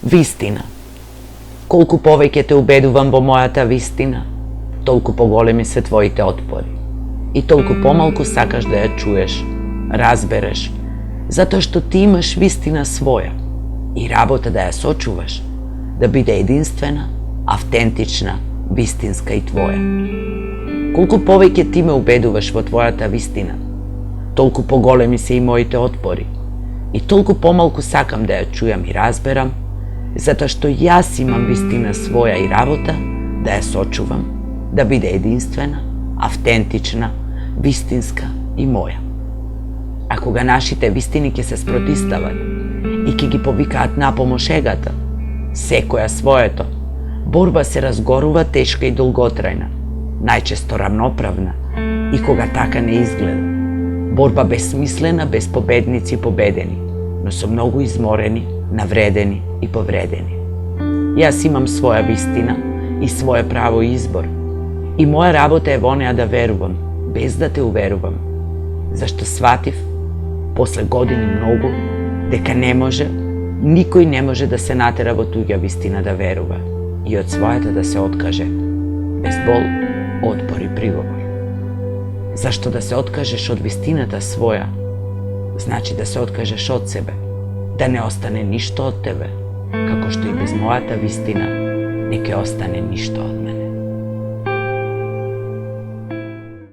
Вистина. Колку повеќе те убедувам во мојата вистина, толку поголеми се твоите отпори. И толку помалку сакаш да ја чуеш, разбереш, затоа што ти имаш вистина своја и работа да ја сочуваш, да биде единствена, автентична, вистинска и твоја. Колку повеќе ти ме убедуваш во твојата вистина, толку поголеми се и моите отпори. И толку помалку сакам да ја чујам и разберам, затоа што јас имам вистина своја и работа да ја сочувам, да биде единствена, автентична, вистинска и моја. А кога нашите вистини ќе се спротистават и ќе ги повикаат напомош егата, секоја своето, борба се разгорува тешка и долготрајна, најчесто рамноправна и кога така не изгледа. Борба безсмислена, без победници и победени, но со многу изморени, навредени и повредени. Јас имам своја вистина и своје право избор. И моја работа е во неа да верувам, без да те уверувам. Зашто сватив, после години многу, дека не може, никој не може да се натера во туѓа вистина да верува и од својата да се откаже, без бол, отпор и приговор. Зашто да се откажеш од вистината своја, значи да се откажеш од себе, да не остане ништо од тебе, како што и без мојата вистина не ќе остане ништо од